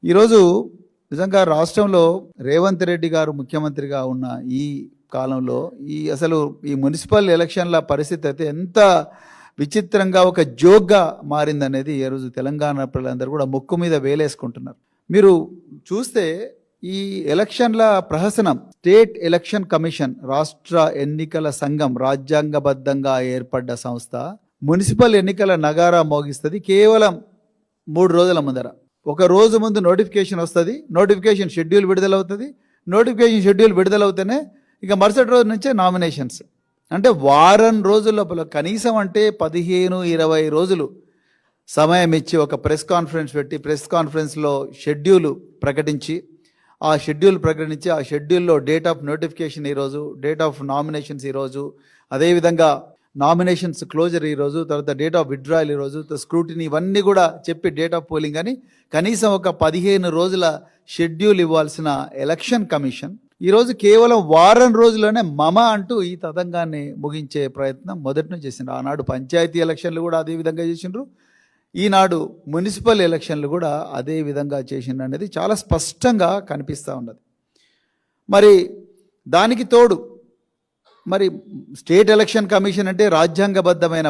ఈరోజు నిజంగా రాష్ట్రంలో రేవంత్ రెడ్డి గారు ముఖ్యమంత్రిగా ఉన్న ఈ కాలంలో అసలు ఈ మున్సిపల్ ఎలక్షన్ల పరిస్థితి అయితే ఎంత విచిత్రంగా ఒక జోక్గా మారిందనేది ఈ రోజు తెలంగాణ ప్రజలందరూ కూడా ముక్కు మీద వేలేసుకుంటున్నారు. మీరు చూస్తే ఈ ఎలక్షన్ల ప్రహసనం స్టేట్ ఎలక్షన్ కమిషన్ రాష్ట్ర ఎన్నికల సంఘం రాజ్యాంగబద్ధంగా ఏర్పడ్డ సంస్థ మున్సిపల్ ఎన్నికల నగారా మోగిస్తుంది కేవలం 3 రోజుల ముందర. ఒక రోజు ముందు నోటిఫికేషన్ వస్తుంది, నోటిఫికేషన్ షెడ్యూల్ విడుదలవుతుంది, నోటిఫికేషన్ షెడ్యూల్ విడుదలవుతూనే ఇక మరుసటి రోజు నుంచే నామినేషన్స్. అంటే వారం రోజుల లోపల కనీసం అంటే 15-20 రోజులు సమయం ఇచ్చి ఒక ప్రెస్ కాన్ఫరెన్స్ పెట్టి ప్రెస్ కాన్ఫరెన్స్లో షెడ్యూల్ ప్రకటించి ఆ షెడ్యూల్లో డేట్ ఆఫ్ నోటిఫికేషన్ ఈరోజు, డేట్ ఆఫ్ నామినేషన్స్ ఈరోజు, అదేవిధంగా నామినేషన్స్ క్లోజర్ ఈరోజు, తర్వాత డేట్ ఆఫ్ విత్డ్రాయల్ ఈరోజు, స్క్రూటినీ ఇవన్నీ కూడా చెప్పి డేట్ ఆఫ్ పోలింగ్ అని కనీసం ఒక 15 రోజుల షెడ్యూల్ ఇవ్వాల్సిన ఎలక్షన్ కమిషన్ ఈరోజు కేవలం వారం రోజుల్లోనే మమ అంటూ ఈ తతంగాన్ని ముగించే ప్రయత్నం మొదటి నుంచి చేసిండ్రు. ఆనాడు పంచాయతీ ఎలక్షన్లు కూడా అదే విధంగా చేసిండ్రు, ఈనాడు మున్సిపల్ ఎలక్షన్లు కూడా అదే విధంగా చేసిండ్రు అనేది చాలా స్పష్టంగా కనిపిస్తూ ఉన్నది. మరి దానికి తోడు మరి స్టేట్ ఎలక్షన్ కమిషన్ అంటే రాజ్యాంగబద్ధమైన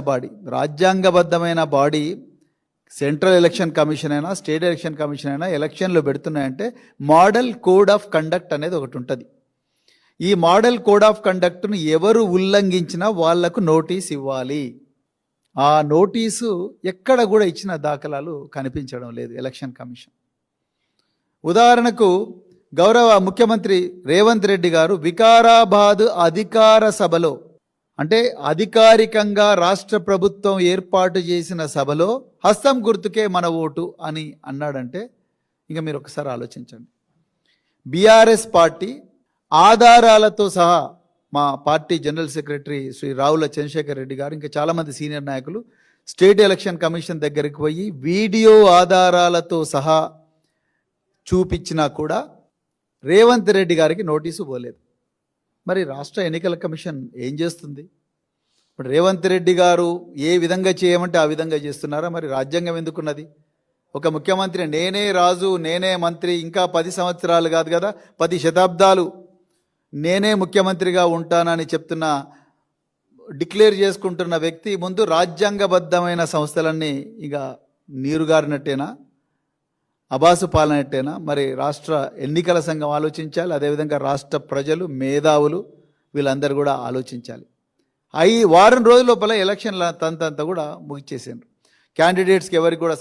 బాడీ సెంట్రల్ ఎలక్షన్ కమిషన్ అయినా స్టేట్ ఎలక్షన్ కమిషన్ అయినా ఎలక్షన్లు పెడుతున్నాయంటే మోడల్ కోడ్ ఆఫ్ కండక్ట్ అనేది ఒకటి ఉంటుంది. ఈ మోడల్ కోడ్ ఆఫ్ కండక్ట్ను ఎవరు ఉల్లంఘించినా వాళ్లకు నోటీస్ ఇవ్వాలి. ఆ నోటీసు ఎక్కడ కూడా ఇచ్చిన దాఖలాలు కనిపించడం లేదు ఎలక్షన్ కమిషన్. ఉదాహరణకు గౌరవ ముఖ్యమంత్రి రేవంత్ రెడ్డి గారు వికారాబాద్ అధికార సభలో, అంటే అధికారికంగా రాష్ట్ర ప్రభుత్వం ఏర్పాటు చేసిన సభలో హస్తం గుర్తుకే మన ఓటు అని అన్నాడంటే ఇంకా మీరు ఒకసారి ఆలోచించండి. బీఆర్ఎస్ పార్టీ ఆధారాలతో సహా మా party general secretary Shri Ravula Chandrashekar Reddy garu ఇంకా చాలామంది సీనియర్ నాయకులు స్టేట్ ఎలక్షన్ కమిషన్ దగ్గరికి పోయి వీడియో ఆధారాలతో సహా చూపించినా కూడా రేవంత్ రెడ్డి గారికి నోటీసు పోలేదు. మరి రాష్ట్ర ఎన్నికల కమిషన్ ఏం చేస్తుంది? ఇప్పుడు రేవంత్ రెడ్డి గారు ఏ విధంగా చేయమంటే ఆ విధంగా చేస్తున్నారా? మరి రాజ్యాంగం ఎందుకున్నది? ఒక ముఖ్యమంత్రి నేనే రాజు నేనే మంత్రి ఇంకా 10 సంవత్సరాలు కాదు కదా 10 శతాబ్దాలు నేనే ముఖ్యమంత్రిగా ఉంటానని డిక్లేర్ చేసుకుంటున్న వ్యక్తి ముందు రాజ్యాంగబద్ధమైన సంస్థలన్నీ ఇక నీరుగారినట్టేనా, అబాసు పాలనట్టేనా? మరి రాష్ట్ర ఎన్నికల సంఘం ఆలోచించాలి, అదేవిధంగా రాష్ట్ర ప్రజలు మేధావులు వీళ్ళందరూ కూడా ఆలోచించాలి. వారం రోజుల లోపల ఎలక్షన్ల తంతంతా కూడా ముగిచేసారు. క్యాండిడేట్స్కి ఎవరికి కూడా